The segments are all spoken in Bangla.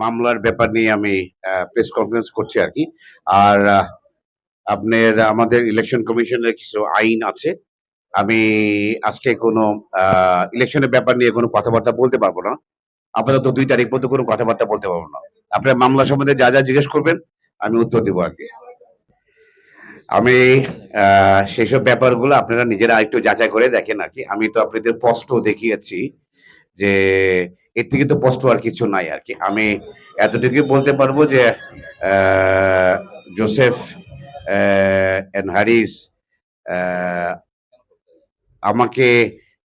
মামলার ব্যাপার নিয়ে আমি প্রেস কনফারেন্স করছি আর কি। আর আপনার আমাদের ইলেকশন কমিশনের কিছু আইন আছে। আমি আজকে কোনো ইলেকশনের ব্যাপার নিয়ে কোনো কথাবার্তা বলতে পারবো না। আপাতত ২ তারিখ পর্যন্ত কোনো কথাবার্তা বলতে পারবো না। আপনার মামলা সম্বন্ধে যা জিজ্ঞেস করবেন আমি উত্তর দেবো আরকি। আমি সেসব ব্যাপারগুলো আপনারা নিজেরা আরেকটু যাচাই করে দেখেন আরকি। আমি তো আপনাদের স্পষ্ট দেখিয়েছি যে এর থেকে তো স্পষ্ট আর কিছু নাই আরকি। আমি এতটুকুই বলতে পারবো যে জোসেফ এন্ড হারিস আমাকে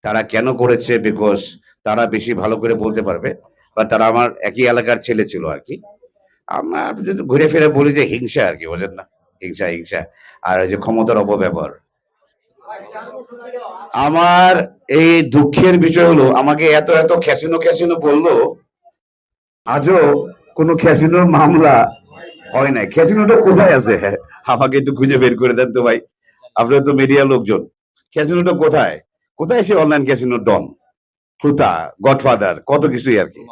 তারা কেন করেছে বিকজ তারা বেশি ভালো করে বলতে পারবে বা তারা আমার একই এলাকার ছেলে ছিল আর কি। আমার যদি ঘুরে ফিরে বলি যে হিংসা আর কি, বোঝেন না? হিংসা হিংসা আর ওই যে ক্ষমতার অপব্যবহার। আমার এই দুঃখের বিষয় হলো আমাকে এত এত ক্যাসিনো ক্যাসিনো বললো, আজও কোনো ক্যাসিনোর মামলা হয় নাই। ক্যাসিনোটা কোথায় আছে? আমাকে একটু খুঁজে বের করে দেন তো ভাই। আপনারা তো মিডিয়া লোকজন, ক্যাসিনোটা কোথায়? কোথায় সে অনলাইন ক্যাসিনোর ডন, ক্রুতা, গডফাদার, কত কিছুই আর কি।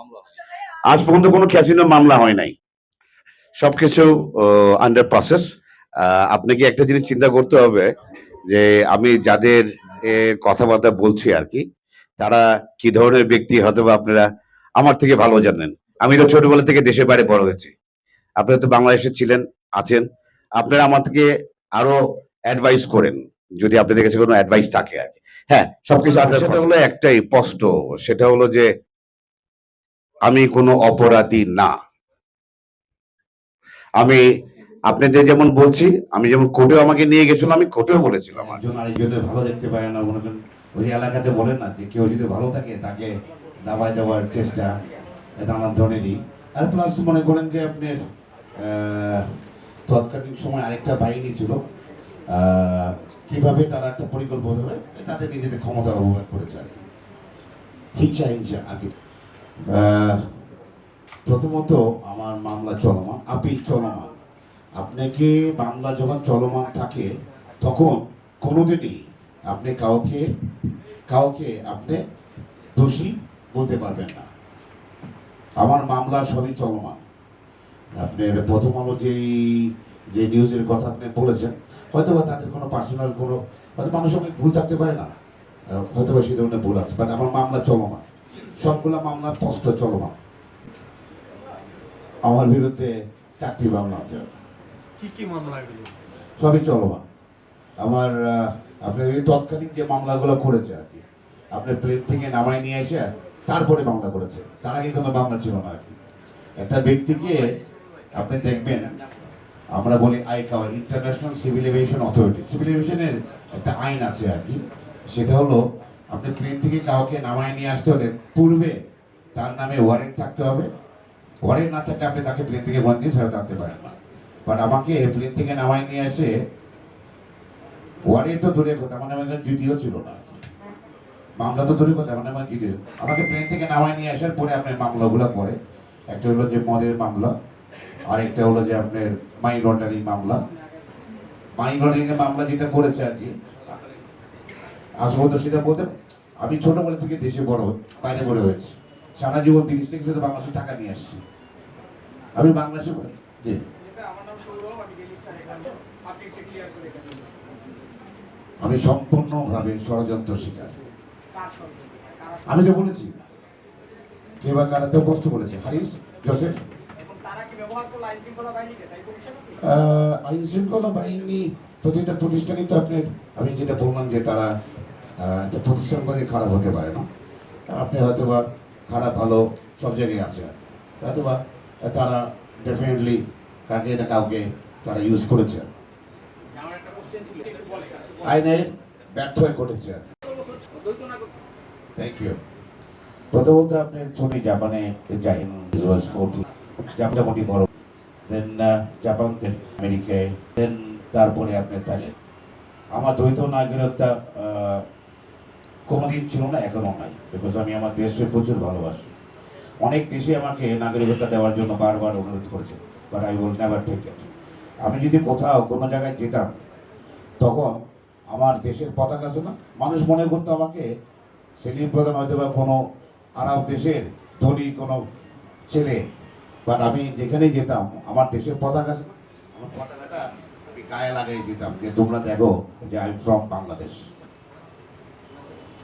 আজ পর্যন্ত কোনো ক্যাসিনো মামলা হয় নাই। সবকিছু আন্ডার প্রসেস। আপনাকে একটা জিনিস চিন্তা করতে হবে যে আমি যাদের কথাবার্তা বলছি আর কি, তারা কি ধরনের ব্যক্তি হয়তো বা আপনারা আমার থেকে ভালো জানেন। আমি তো ছোটবেলা থেকে দেশের বাইরে বড় হয়েছি। আপনারা তো বাংলাদেশে ছিলেন, আছেন। আপনারা আমার থেকে আরো অ্যাডভাইস করেন যদি আপনাদের কাছে কোনো অ্যাডভাইস থাকে আর কি। হ্যাঁ, সবকিছু সেটা হলো একটাই স্পষ্ট, সেটা হলো যে আমি কোনো অপরাধী না। আমি আপনাদের যেমন বলছি, আমি যেমন কোর্টেও আমাকে নিয়ে গেছিল, আমি কোর্টেও বলেছিলাম একজন আরেকজনের ভালো দেখতে পারে না, মনে করেন ওই এলাকাতে বলেন না যে কেউ যদি ভালো থাকে তাকে দাবায় দেওয়ার চেষ্টা নানান ধরনেরই। আর প্লাস মনে করেন যে আপনার তৎকালীন সময় আরেকটা বাহিনী ছিল, কিভাবে তারা একটা পরিকল্পিতভাবে তাদের নিজেদের ক্ষমতার অপব্যয় করেছে আর কি। হিংসা হিংসা আর কি। প্রথমত আমার মামলা চলমান, আপিল চলমান। আপনাকে মামলা যখন চলমান থাকে তখন কোনোদিনই আপনি কাউকে কাউকে আপনি দোষী বলতে পারবেন না। আমার মামলা সবই চলমান। আপনার প্রথম আলো যে নিউজের কথা আপনি বলেছেন, হয়তো বা তাদের কোনো পার্সোনাল কোনো হয়তো মানুষের অনেক ভুল থাকতে পারে না, হয়তো বা সেই ধরনের ভুল আছে, বাট আমার মামলা চলমান, সবগুলো মামলা স্পষ্ট চলমান। আমার বিরুদ্ধে 4টি মামলা আছে। কি কি মামলা এগুলো? সবই চলমান। আমার আপনার এই তৎকালীন যে মামলাগুলো করেছে আর কি, আপনি প্লেন থেকে নামায় নিয়ে এসে তারপরে মামলা করেছে, তার আগে কোনো মামলা ছিল না আর কি। একটা ব্যক্তিকে আপনি দেখবেন, আমরা বলি আইকাওয়ার, international civil aviation authority, civil এভিয়েশনের একটা আইন আছে আর কি। সেটা হলো আপনি প্লেন থেকে কাউকে নামায় নিয়ে আসতে হলে পূর্বে তার নামে ওয়ারেন্ট থাকতে হবে। ওয়ারেন্ট না থাকলে আপনি তাকে প্লেন থেকে বন্ধ দিয়ে ফেরত আনতে পারেন না। বাট আমাকে প্লেন থেকে নামায় নিয়ে এসে ওয়ারেন্ট তো দূরের কথা, মানে আমার জিডিও ছিল না, মামলা তো দূরের কথা, মানে আমার জিডিও। আমাকে প্লেন থেকে নামায় নিয়ে আসার পরে আপনার মামলাগুলো করে, একটা হলো যে মদের মামলা, আরেকটা হলো যে আপনার মানি লন্ডারিং মামলা। মানি লন্ডারিং এর মামলা যেটা করেছে আর কি, আসবো তো সেটা বলতে, আমি ছোটবেলা থেকে দেশে বড় বাইরে বড় হয়েছি, সারা জীবন বিদেশ থেকে শুধু বাংলাদেশে টাকা নিয়ে আসছি। আমি বাংলাদেশে জি আমি সম্পূর্ণভাবে ষড়যন্ত্র শিকার। আমি তো বলেছি কে বা কারা তো প্রশ্ন করেছে, হারিস, জোসেফ। আইন শৃঙ্খলা বাহিনী প্রতিটা প্রতিষ্ঠানই তো আপনার, আমি যেটা বললাম যে তারা একটা প্রতিষ্ঠান করে খারাপ হতে পারে না। আপনি হয়তো বা খারাপ ভালো সব জায়গায় আছে, হয়তো বা তারা ডেফিনেটলি কাকে না কাউকে তারা ইউজ করেছে, আইনের ব্যর্থ হয়ে ঘটেছে। Thank you. প্রথমত আপনার ছবি জাপানে যাই, জাপানটা মোটামুটি বড়, দেন জাপান, আমেরিকায়, দেন তারপরে আপনার থাইল্যান্ড। আমার দ্বৈত নাগরিকতা কোনোদিন ছিল না, এখনো নাই, বিকজ আমি আমার দেশে প্রচুর ভালোবাসি। অনেক দেশে আমাকে নাগরিকতা দেওয়ার জন্য বারবার অনুরোধ করেছে, but I will never take it. আমি যদি কোথাও কোনো জায়গায় যেতাম তখন আমার দেশের পতাকা আছে না, মানুষ মনে করতো আমাকে সেলিম প্রধান হয়তো বা কোনো আরব দেশের ধনী কোনো ছেলে, বাট আমি যেখানেই যেতাম আমার দেশের পতাকা, আমার পতাকাটা আমি গায়ে লাগাই দিতাম যে তোমরা দেখো যে আই এম ফ্রম বাংলাদেশ।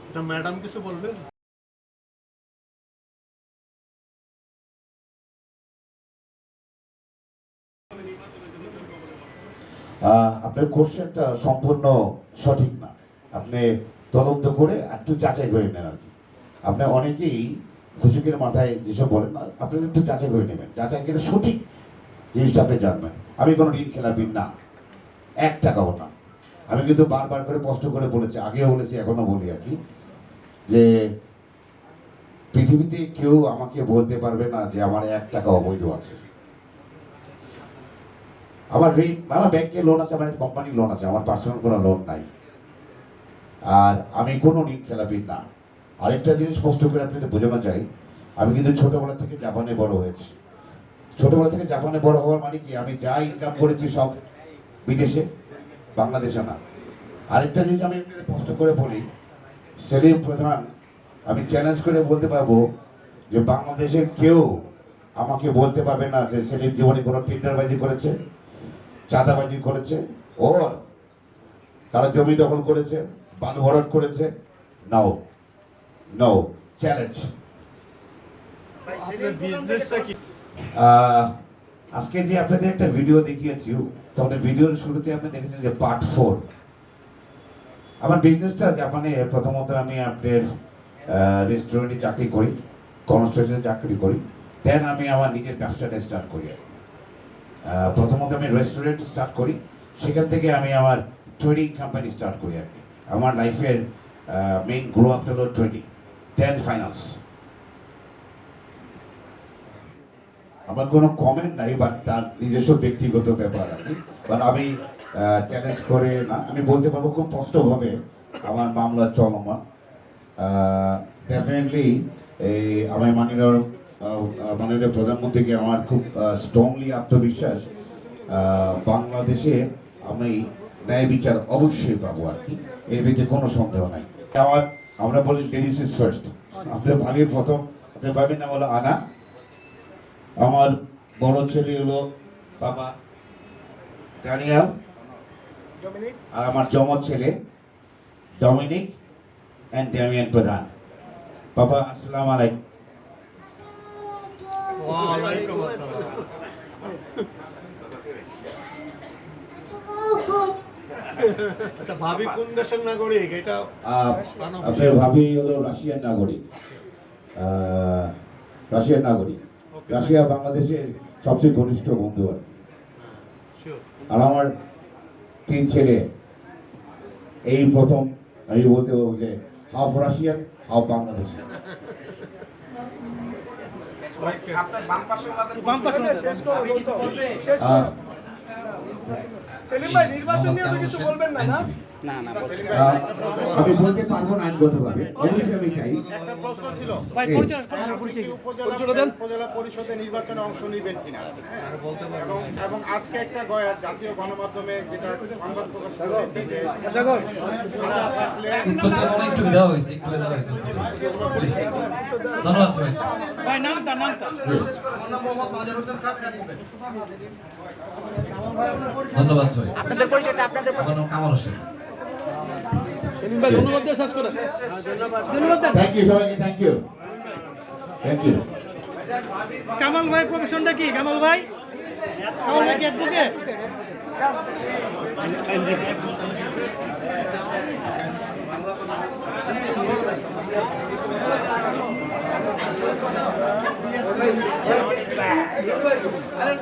আচ্ছা, ম্যাডাম কিছু বলবে? আপনার কোশ্চেনটা সম্পূর্ণ সঠিক না। আপনি তদন্ত করে একটু যাচাই করে নেন আর কি। আপনি অনেকেই হুজুকের মাথায় যেসব বলেন না, আপনি একটু যাচাই করে নেবেন, যাচাই করে সঠিক জিনিসটা আপনি জানবেন। আমি কোনো ঋণ খেলাপি না, 1 টাকাও না। আমি কিন্তু বারবার করে কষ্ট করে বলেছি, আগেও বলেছি এখনো বলি আর কি, যে পৃথিবীতে কেউ আমাকে বলতে পারবে না যে আমার 1 টাকা অবৈধ আছে। আমার ঋণ, আমার ব্যাংকে লোন আছে, আমার কোম্পানির লোন আছে, আমার পার্সোনাল কোনো লোন নাই। আর আমি কোনো ঋণ খেলাপি না। আরেকটা জিনিস স্পষ্ট করে আপনাদের বোঝানো চাই, আমি কিন্তু ছোটবেলা থেকে জাপানে বড় হয়েছি। ছোটবেলা থেকে জাপানে বড় হওয়ার মানে কি, আমি যা ইনকাম করেছি সব বিদেশে, বাংলাদেশে না। আরেকটা জিনিস আমি আপনাদের স্পষ্ট করে বলি, সেলিম প্রধান, আমি চ্যালেঞ্জ করে বলতে পারবো যে বাংলাদেশের কেউ আমাকে বলতে পারবে না যে সেলিম জীবনে কোনো টেন্ডারবাজি করেছে, চাঁদাবাজি করেছে, ওর তারা জমি দখল করেছে, বালু ভরাট করেছে। নাও নো চ্যালেঞ্জ। আপনার বিজনেসটা কি? আজকে যে আপনাদের একটা ভিডিও দেখিয়েছি, তখন ভিডিওর শুরুতে আপনি দেখেছেন যে পার্ট 4। আমার বিজনেসটা জাপানে, প্রথমত আমি আপনার রেস্টুরেন্টে চাকরি করি, কনস্ট্রাকশনে চাকরি করি, দেন আমি আমার নিজের ব্যবসাটা স্টার্ট করি। প্রথমত আমি রেস্টুরেন্ট স্টার্ট করি, সেখান থেকে আমি আমার ট্রেডিং কোম্পানি স্টার্ট করি আর কি। আমার লাইফের মেইন গ্রো আপটা হলো ট্রেডিং, দেন ফাইন্যান্স। আমার কোনো কমেন্ট নাই, বাট তার নিজস্ব ব্যক্তিগত ব্যাপার আর কি। বাট আমি চ্যালেঞ্জ করে না, আমি বলতে পারবো খুব স্পষ্টভাবে আমার মামলা চলমান। ডেফিনেটলি এই আমার মাননীয় প্রধানমন্ত্রীকে আমার খুব স্ট্রংলি আত্মবিশ্বাস, বাংলাদেশে আমি ন্যায় বিচার অবশ্যই পাবো আর কি, এর ভিতরে কোনো সন্দেহ নাই। আমরা বলি লেডিস ইজ ফার্স্ট। আপনার ভাবির প্রথম, আপনার ভাবির নাম হলো আনা, আমার বড় ছেলে হলো বাবা ড্যানিয়েল, আর আমার যমজ ছেলে ডমিনিক এন্ড ড্যামিয়ান প্রধান। বাবা আসসালামু আলাইকুম। ওয়ালাইকুম আসসালাম। আচ্ছা, ভাবি কোন দেশের নাগরিক এটা? আপনার ভাবি হলো রাশিয়ান নাগরিক। রাশিয়ান নাগরিক। রাশিয়া বাংলাদেশের সবচেয়ে ঘনিষ্ঠ বন্ধু আর কি। Sure. আর আমার 3 ছেলে, এই প্রথম আমি বলতে পারবো যে half Russian half Bangladeshi. Selim ভাই, নির্বাচন নিয়ে তো কিছু বলবেন না? আমি বলতে পারবো না আইনগতভাবে, অবশ্যই আমি চাই। একটা প্রশ্ন ছিল, উপজেলা পরিষদে নির্বাচনে অংশ নেবেন কিনা? এবং আজকে একটা জাতীয় গণমাধ্যমে যেটা সংবাদ প্রকাশ করেছে যে সাদা থাকলে একটু দেওয়া হয়েছে, ধন্যবাদ সবাই। ধন্যবাদ সবাই। আপনাদের পরিচয়টা আপনাদের আমার নাম কামাল হোসেন। থ্যাংক ইউ সবাইকে, thank you, thank you. Kamal ভাই প্রফেশনটা কি? কামাল ভাই কি অ্যাডভোকেট? আরে